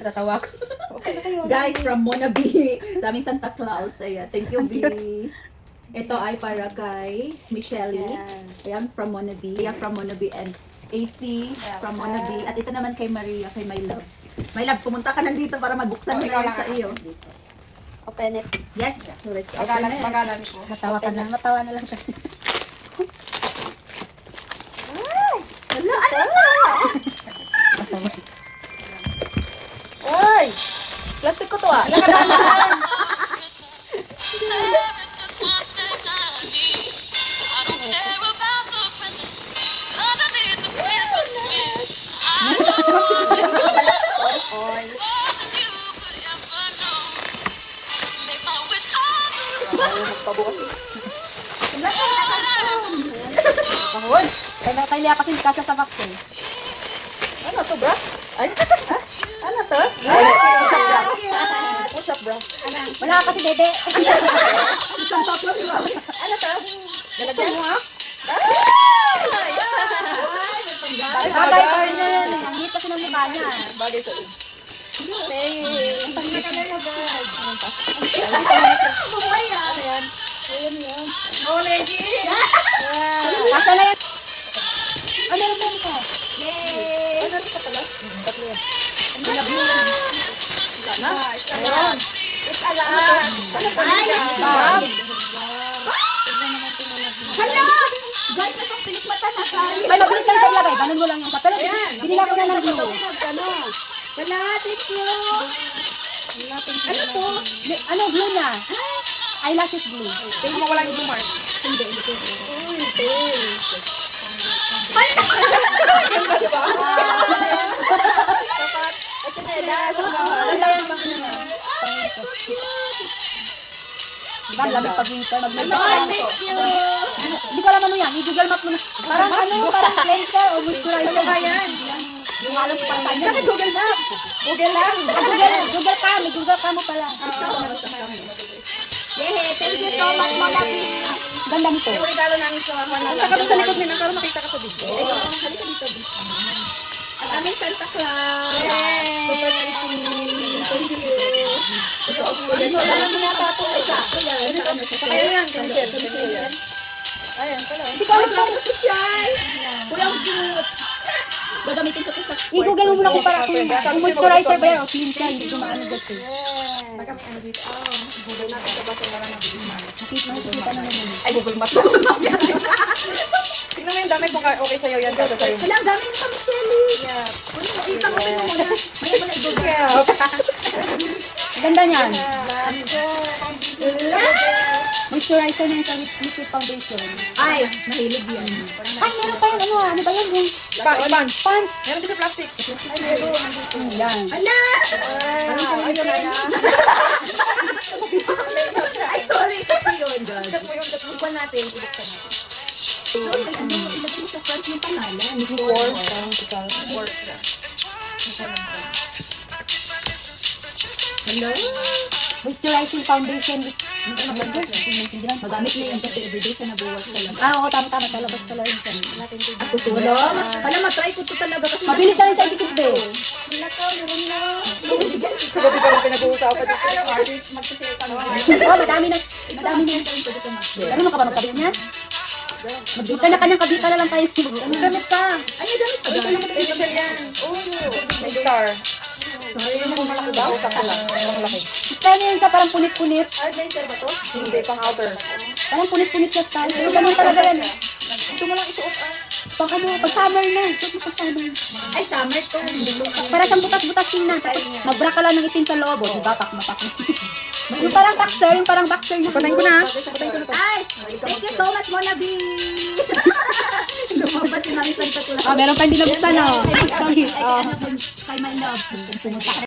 Natawa ko. Guys, from Mona B. Sa aming Santa Claus. Ayan, thank you, B. Ito ay para kay Michelle. Ayan, from Mona B. Ayan, from Mona B. And AC from Mona B. At ito naman kay Maria, kay My Loves. My Loves, pumunta ka nandito para magbuksan ko sa iyo. Open it. Yes, let's open it. Magalan ko. Matawa ka na. Matawa na lang tayo. Ano to? Masama. Oy! Plastic ko to ah. Kahon. Kaya liyapasin kasya sa box eh. Ano to, bro? Ay, ano to? Push up, bro. Wala kasi dede. Santa Claus ba? Ano to? Lalagyan mo ah. Bagay Bagay pa rin yan. Ang hit kasi ng mukha niya. Bagay sa iyo. Ang pangit na lang agad. Oh, Legi! Kasya na yan. Ano meron po nito? Yay! Ano ka pala? Tatlo yan. Ayan. It's a lot. Ay, Bob! hala! Guys, itong pinikmata na tayo. May mabilis lang sa ilagay. Ganun mo lang yung Pero binila ko na ng glue. Wala, thank you. Ano to? Ano glue na? Eyelashes glue. Tingnan mo wala yung mark. Hindi. Wala yan bang Diba, lamig pag winter, Hindi ko alam ano yan, i-google map mo na. Parang parang cleanser o moisturizer. Ano ba yan? Yung alam ko parang saan yan. Google map. Google lang. Google ka, may Google ka mo pala. Yay, thank you so much, Mama B. Ganda nito. Yung regalo namin sa mga Punta ka doon sa likod nila para makita ka sa video. Halika dito. Ang aming Santa Claus. Yay! Super pretty. Thank you. Alam mo na tapo. Sakto yan. Sa ano, sa Kaya yan, Michelle yan. Ayan, pala. Hindi ko alam kung social. Kuya, ang cute. Gagamitin ko ito sa I-google mo muna kung para kung moisturizer ba yan o cleanser. Hindi ko maano kasi. Nagkamit ano dito. Google natin sa baso wala na Makikita na naman. Ay, Google Maps. Tingnan mo yung dami kung okay sa'yo yan. Dito sa'yo. Wala, ang dami nito, Michelle. Makita ko rin mo muna. May muna i-google. Ganda niyan. Moisturizer na yung liquid foundation. Ay, mahilig yan. Ay, meron pa yan. Ano ba yan? Yung Sponge. sponge. Meron din sa plastic. Yan. Ala! Ay, sorry. Kasi yun, God. Tignan mo yung tatlupan natin. Ibuksan natin. Ay, ano, ilagay sa front yung pangalan. Nicole. Hello? Moisturizing foundation. Magamit niya yan kasi everyday siya nabuwag sa labas. Oo, tama. Sa labas pala yun. Ako to. Wala, pala matry ko to talaga kasi Mabilis na rin sa ikitid eh. Gabi ka lang pinag-uusapan dito. Oo, madami na. Ano mo ka ba magkabit niyan? Magbita na kanyang kabita na lang tayo. Damit ka. Ay, may damit pa. Kay Michelle yan. May star. Yung malaki ba? Sakto lang. Yung malaki. Style yan sa parang punit-punit. Hindi, pang outer. Parang punit-punit siya style. Pero ganun talaga yan. Ito mo lang isuot ah. Pag ano, pag summer na. Suot mo pag summer. Ay, summer to. Para siyang butas-butas tingnan. Tapos magbra ka lang ng itim sa loob. O, diba? Pak. Yung parang boxer, na. Patayin ko na. Ay, thank you so much, Mona B. Lumabas si Mami Santa Claus. Ah, meron pa hindi nabuksan, oh. Sorry. Ay, kay ano, kay my love. Pumunta ka